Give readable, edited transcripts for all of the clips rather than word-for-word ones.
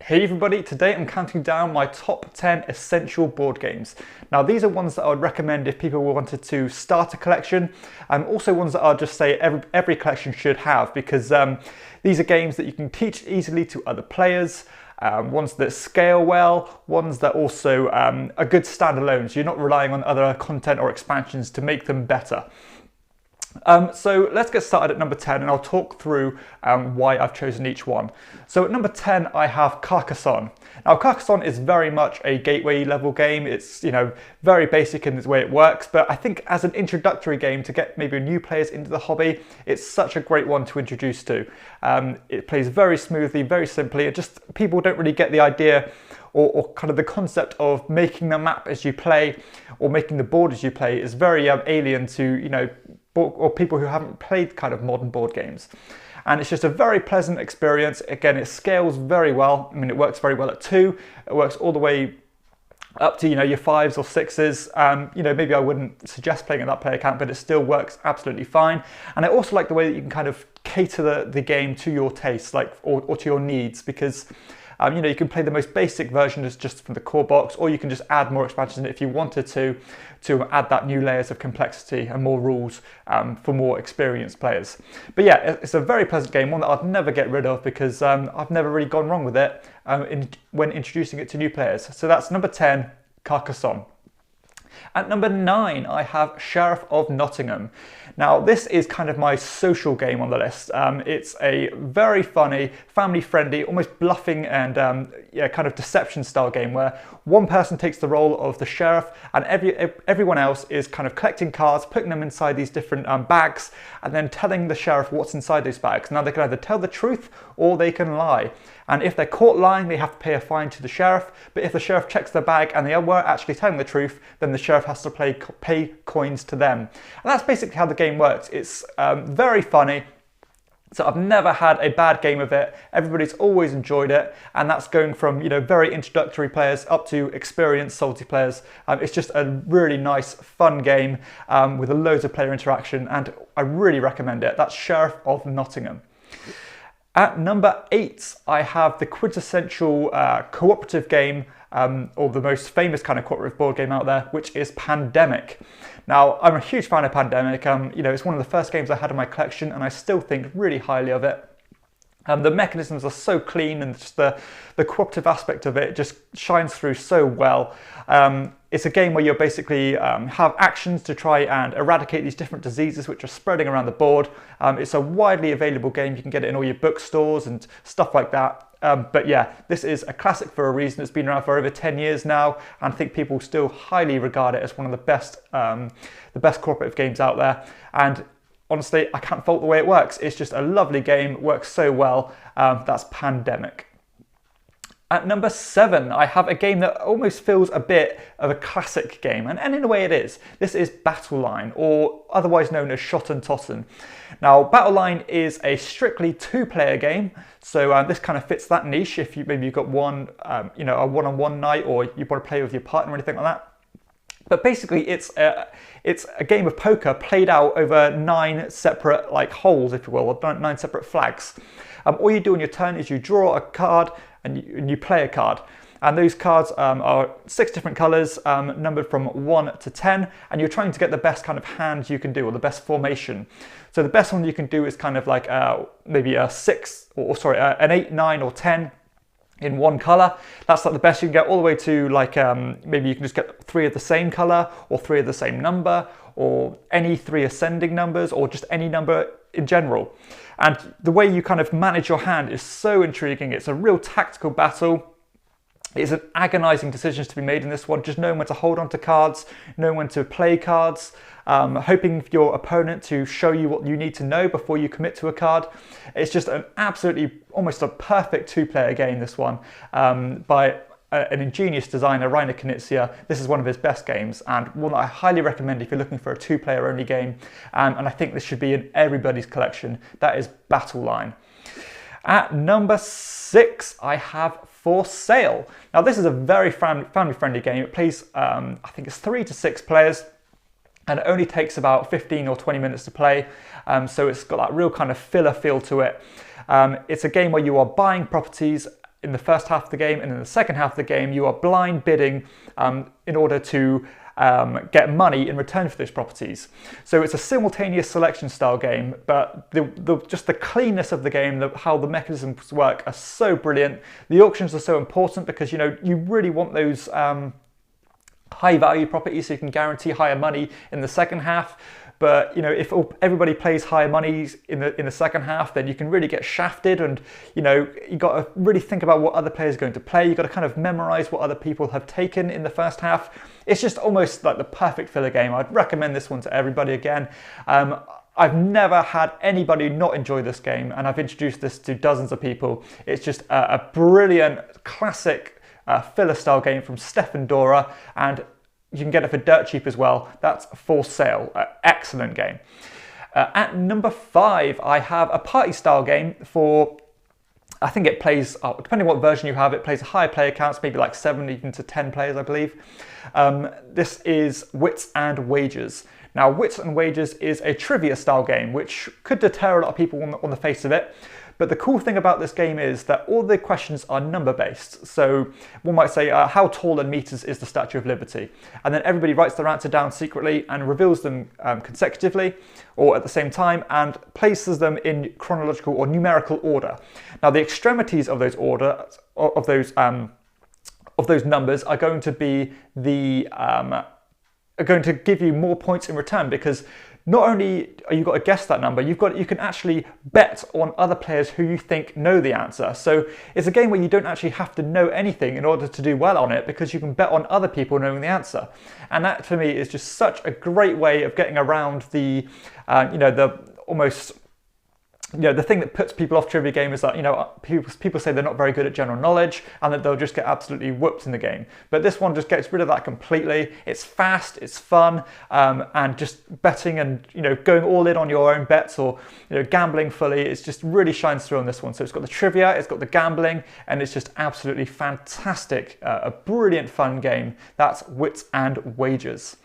Hey everybody, today I'm counting down my top 10 essential board games. Now these are ones that I would recommend if people wanted to start a collection, and also ones that I'll just say every collection should have, because these are games that you can teach easily to other players, ones that scale well, ones that also are good standalone, so you're not relying on other content or expansions to make them better. So let's get started at number 10, and I'll talk through why I've chosen each one. So at number 10 I have Carcassonne. Now Carcassonne is very much a gateway level game. It's, you know, very basic in the way it works, but I think as an introductory game to get maybe new players into the hobby, it's such a great one to introduce to. It plays very smoothly, very simply. It just, people don't really get the idea or kind of the concept of making the map as you play or making the board as you play is very alien to, you know, or people who haven't played kind of modern board games. And it's just a very pleasant experience. Again, it scales very well. I mean, it works very well at 2. It works all the way up to, you know, your 5s or 6s. You know, maybe I wouldn't suggest playing at that player count, but it still works absolutely fine. And I also like the way that you can kind of cater the game to your taste, like, or to your needs, because you know, you can play the most basic version just from the core box, or you can just add more expansions if you wanted to add that new layers of complexity and more rules for more experienced players. But yeah, it's a very pleasant game, one that I'd never get rid of, because I've never really gone wrong with it when introducing it to new players. So that's number 10, Carcassonne. At number 9, I have Sheriff of Nottingham. Now, this is kind of my social game on the list. It's a very funny, family-friendly, almost bluffing and yeah, kind of deception-style game where one person takes the role of the sheriff, and everyone else is kind of collecting cards, putting them inside these different bags, and then telling the sheriff what's inside those bags. Now, they can either tell the truth or they can lie. And if they're caught lying, they have to pay a fine to the sheriff. But if the sheriff checks their bag and they were actually telling the truth, then the sheriff has to pay coins to them. And that's basically how the game works. It's very funny. So I've never had a bad game of it. Everybody's always enjoyed it. And that's going from, you know, very introductory players up to experienced salty players. It's just a really nice, fun game with loads of player interaction. And I really recommend it. That's Sheriff of Nottingham. At number 8, I have the quintessential cooperative game, or the most famous kind of cooperative board game out there, which is Pandemic. Now, I'm a huge fan of Pandemic. You know, it's one of the first games I had in my collection, and I still think really highly of it. The mechanisms are so clean, and just the cooperative aspect of it just shines through so well. It's a game where you basically have actions to try and eradicate these different diseases which are spreading around the board. It's a widely available game. You can get it in all your bookstores and stuff like that. But yeah, this is a classic for a reason. It's been around for over 10 years now, and I think people still highly regard it as one of the best cooperative games out there. And honestly, I can't fault the way it works. It's just a lovely game, it works so well. That's Pandemic. At number 7, I have a game that almost feels a bit of a classic game, and in a way it is. This is Battle Line, or otherwise known as Shot and Totten. Now, Battle Line is a strictly 2-player game, so this kind of fits that niche if maybe you've got one, you know, a one-on-one night, or you want to play with your partner or anything like that. But basically, it's a game of poker played out over 9 separate holes, if you will, or 9 separate flags. All you do on your turn is you draw a card and you play a card. And those cards are 6 different colours, numbered from 1 to 10, and you're trying to get the best kind of hand you can do, or the best formation. So the best one you can do is kind of like maybe a 6, or sorry, an 8, 9, or 10. In one colour. That's like the best you can get, all the way to maybe you can just get 3 of the same colour, or 3 of the same number, or any 3 ascending numbers, or just any number in general. And the way you kind of manage your hand is so intriguing. It's a real tactical battle. It's an agonising decisions to be made in this one, just knowing when to hold on to cards, knowing when to play cards, hoping for your opponent to show you what you need to know before you commit to a card. It's just an absolutely, almost a perfect 2-player game, this one, by an ingenious designer, Rainer Knizia. This is one of his best games, and one that I highly recommend if you're looking for a 2-player only game, and I think this should be in everybody's collection. That is Battle Line. At number 6, I have For Sale. Now, this is a very family-friendly game. It plays, I think it's 3 to 6 players, and it only takes about 15 or 20 minutes to play. So it's got that real kind of filler feel to it. It's a game where you are buying properties in the first half of the game, and in the second half of the game you are blind bidding in order to get money in return for those properties. So it's a simultaneous selection style game, but just the cleanness of the game, how the mechanisms work are so brilliant. The auctions are so important because you really want those high value properties so you can guarantee higher money in the second half. But if everybody plays higher monies in the second half, then you can really get shafted, and you got to really think about what other players are going to play. You got to kind of memorize what other people have taken in the first half. It's just almost like the perfect filler game. I'd recommend this one to everybody again. I've never had anybody not enjoy this game, and I've introduced this to dozens of people. It's just a brilliant classic filler style game from Stefan Dora, and you can get it for dirt cheap as well. That's For Sale. Excellent game. At number 5, I have a party style game for, I think it plays, depending on what version you have, it plays higher player counts, maybe like 7 even to 10 players, I believe. This is Wits and Wagers. Now, Wits and Wagers is a trivia style game, which could deter a lot of people on the face of it. But the cool thing about this game is that all the questions are number based. So one might say, how tall in meters is the Statue of Liberty? And then everybody writes their answer down secretly and reveals them consecutively or at the same time and places them in chronological or numerical order. Now the extremities of those numbers are going to be are going to give you more points in return, because not only are you got to guess that number, you can actually bet on other players who you think know the answer. So it's a game where you don't actually have to know anything in order to do well on it, because you can bet on other people knowing the answer. And that to me is just such a great way of getting around the the thing that puts people off trivia game is that people say they're not very good at general knowledge and that they'll just get absolutely whooped in the game. But this one just gets rid of that completely. It's fast, it's fun, and just betting and going all in on your own bets or gambling fully. It just really shines through on this one. So it's got the trivia, it's got the gambling, and it's just absolutely fantastic. A brilliant fun game. That's Wits and Wagers.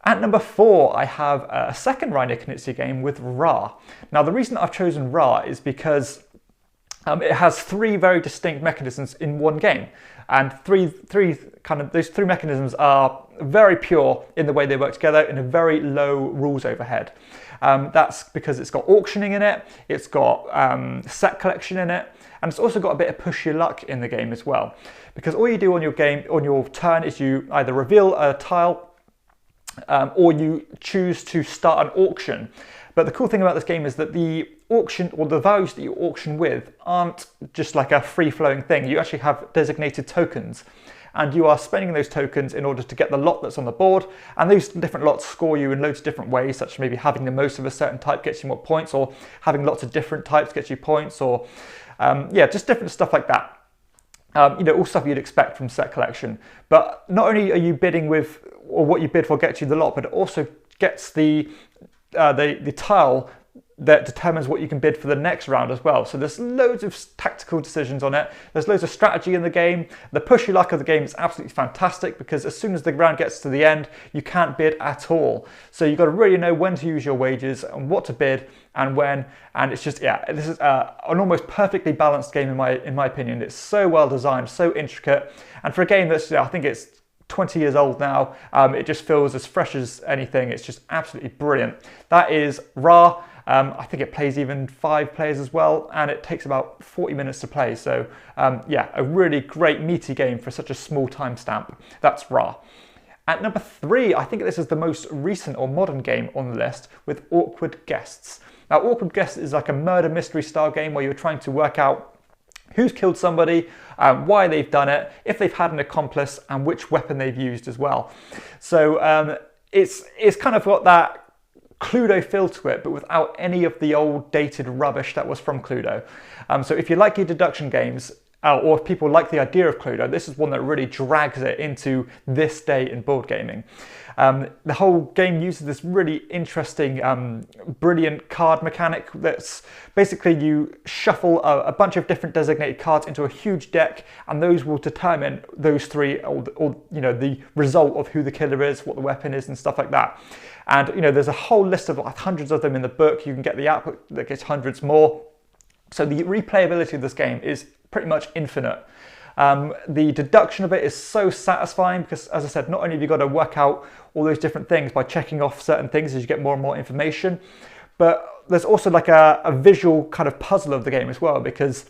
At number 4, I have a second Reiner Knizia game with Ra. Now, the reason I've chosen Ra is because it has 3 very distinct mechanisms in one game, and those 3 mechanisms are very pure in the way they work together in a very low rules overhead. That's because it's got auctioning in it, it's got set collection in it, and it's also got a bit of push your luck in the game as well. Because all you do on your turn is you either reveal a tile or you choose to start an auction. But the cool thing about this game is that the auction, or the values that you auction with, aren't just like a free-flowing thing. You actually have designated tokens, and you are spending those tokens in order to get the lot that's on the board, and those different lots score you in loads of different ways, such as maybe having the most of a certain type gets you more points, or having lots of different types gets you points, or just different stuff like that. All stuff you'd expect from set collection. But not only are you bidding with, or what you bid for gets you the lot, but it also gets the tile that determines what you can bid for the next round as well. So there's loads of tactical decisions on it. There's loads of strategy in the game. The push your luck of the game is absolutely fantastic, because as soon as the round gets to the end, you can't bid at all. So you've got to really know when to use your wages and what to bid and when. And it's just, this is an almost perfectly balanced game in my opinion. It's so well designed, so intricate. And for a game that's, I think it's 20 years old now, it just feels as fresh as anything. It's just absolutely brilliant. That is Ra. I think it plays even 5 players as well, and it takes about 40 minutes to play. So a really great meaty game for such a small timestamp. That's Ra. At number 3, I think this is the most recent or modern game on the list, with Awkward Guests. Now, Awkward Guests is like a murder mystery style game where you're trying to work out who's killed somebody, why they've done it, if they've had an accomplice, and which weapon they've used as well. So it's kind of got that Cluedo feel to it, but without any of the old dated rubbish that was from Cluedo. So if you like your deduction games, or if people like the idea of Cluedo, this is one that really drags it into this day in board gaming. The whole game uses this really interesting, brilliant card mechanic that's basically you shuffle a bunch of different designated cards into a huge deck, and those will determine those 3, or the result of who the killer is, what the weapon is, and stuff like that. And there's a whole list of like hundreds of them in the book. You can get the output that gets hundreds more. So the replayability of this game is pretty much infinite. The deduction of it is so satisfying because, as I said, not only have you got to work out all those different things by checking off certain things as you get more and more information, but there's also like a visual kind of puzzle of the game as well, because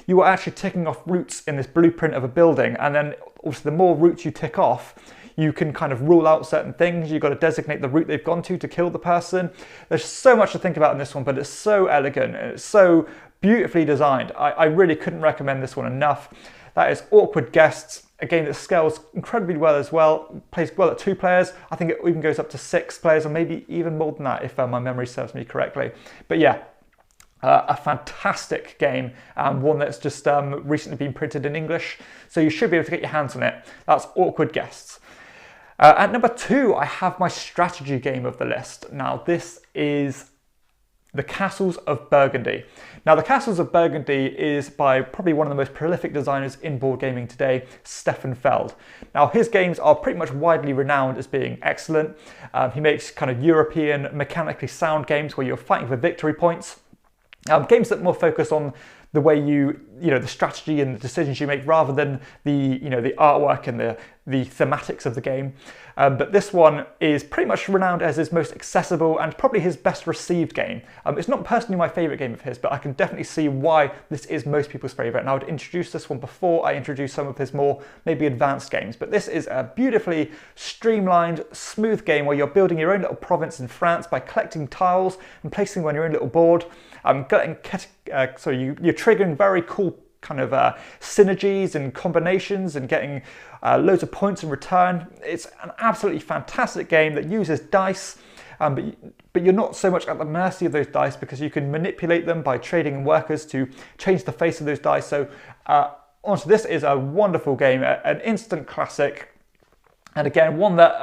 you are actually ticking off routes in this blueprint of a building, and then also the more routes you tick off, you can kind of rule out certain things. You've got to designate the route they've gone to kill the person. There's so much to think about in this one, but it's so elegant and it's so beautifully designed. I really couldn't recommend this one enough. That is Awkward Guests, a game that scales incredibly well as well, plays well at 2 players. I think it even goes up to 6 players, or maybe even more than that if my memory serves me correctly. But yeah, a fantastic game, and one that's just recently been printed in English, so you should be able to get your hands on it. That's Awkward Guests. At number 2, I have my strategy game of the list. Now, this is The Castles of Burgundy. Now, The Castles of Burgundy is by probably one of the most prolific designers in board gaming today, Stefan Feld. Now, his games are pretty much widely renowned as being excellent. He makes kind of European, mechanically sound games where you're fighting for victory points. Games that more focus on the way the strategy and the decisions you make, rather than the artwork and the thematics of the game. But this one is pretty much renowned as his most accessible and probably his best received game. It's not personally my favourite game of his, but I can definitely see why this is most people's favourite. And I would introduce this one before I introduce some of his more maybe advanced games. But this is a beautifully streamlined, smooth game where you're building your own little province in France by collecting tiles and placing them on your own little board. So you're triggering very cool kind of synergies and combinations and getting loads of points in return. It's an absolutely fantastic game that uses dice, but you're not so much at the mercy of those dice, because you can manipulate them by trading in workers to change the face of those dice. So honestly, this is a wonderful game, an instant classic. And again, one that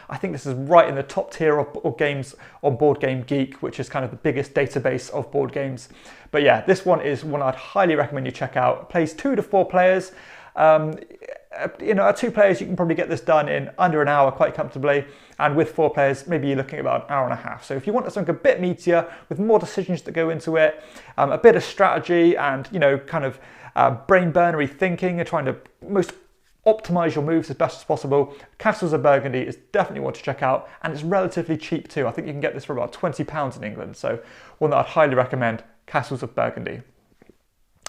I think this is right in the top tier of games on Board Game Geek, which is kind of the biggest database of board games. But yeah, this one is one I'd highly recommend you check out. It plays 2 to 4 players. At 2 players, you can probably get this done in under an hour quite comfortably. And with 4 players, maybe you're looking at about an hour and a half. So if you want something a bit meatier, with more decisions that go into it, a bit of strategy and, kind of brain burnery thinking and trying to optimize your moves as best as possible, Castles of Burgundy is definitely one to check out, and it's relatively cheap too. I think you can get this for about £20 in England, so one that I'd highly recommend, Castles of Burgundy.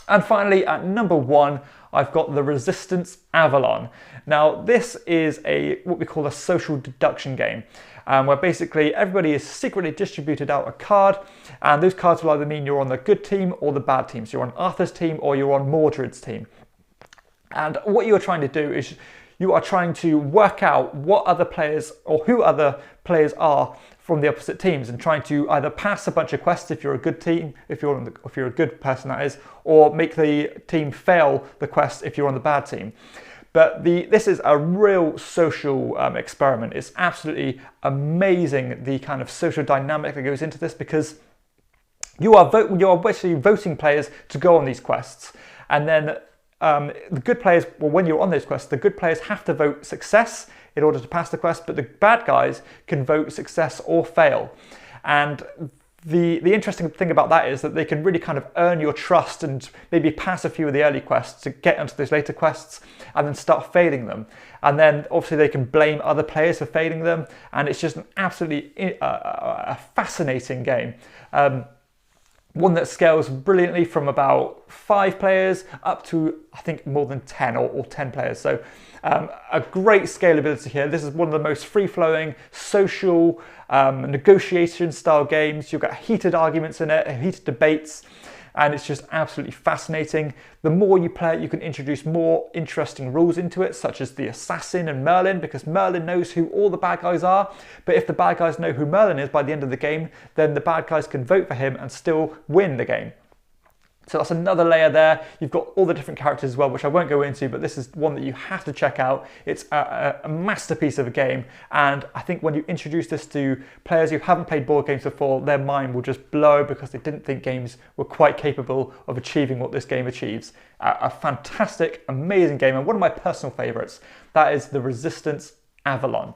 And finally, at number 1, I've got The Resistance Avalon. Now, this is what we call a social deduction game, where basically everybody is secretly distributed out a card, and those cards will either mean you're on the good team or the bad team. So you're on Arthur's team or you're on Mordred's team. And what you are trying to do is you are trying to work out what other players or who other players are from the opposite teams, and trying to either pass a bunch of quests if you're a good team, if you're a good person that is, or make the team fail the quest if you're on the bad team. But this is a real social experiment. It's absolutely amazing, the kind of social dynamic that goes into this, because you are basically voting players to go on these quests, and then the good players, well, when you're on those quests, the good players have to vote success in order to pass the quest, but the bad guys can vote success or fail. And the interesting thing about that is that they can really kind of earn your trust and maybe pass a few of the early quests to get onto those later quests and then start failing them. And then obviously they can blame other players for failing them, and it's just an absolutely a fascinating game. One that scales brilliantly from about 5 players up to, I think, more than 10 or 10 players. So a great scalability here. This is one of the most free-flowing, social, negotiation style games. You've got heated arguments in it, heated debates, and it's just absolutely fascinating. The more you play it, you can introduce more interesting rules into it, such as the assassin and Merlin, because Merlin knows who all the bad guys are. But if the bad guys know who Merlin is by the end of the game, then the bad guys can vote for him and still win the game. So that's another layer there. You've got all the different characters as well, which I won't go into, but this is one that you have to check out. It's a masterpiece of a game, and I think when you introduce this to players who haven't played board games before, their mind will just blow because they didn't think games were quite capable of achieving what this game achieves. A fantastic, amazing game, and one of my personal favourites. That is The Resistance Avalon.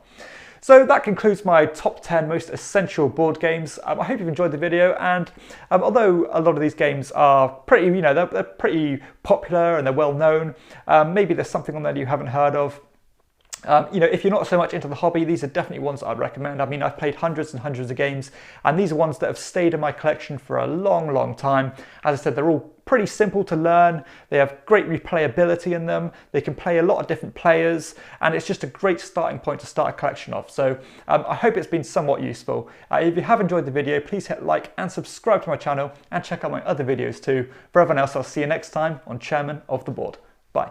So that concludes my top 10 most essential board games. I hope you've enjoyed the video, and although a lot of these games are pretty, they're pretty popular and they're well known, maybe there's something on there that you haven't heard of. If you're not so much into the hobby, these are definitely ones that I'd recommend. I mean, I've played hundreds and hundreds of games, and these are ones that have stayed in my collection for a long, long time. As I said, they're all pretty simple to learn. They have great replayability in them. They can play a lot of different players, and it's just a great starting point to start a collection of. So I hope it's been somewhat useful. If you have enjoyed the video, please hit like and subscribe to my channel, and check out my other videos too. For everyone else, I'll see you next time on Chairman of the Board. Bye.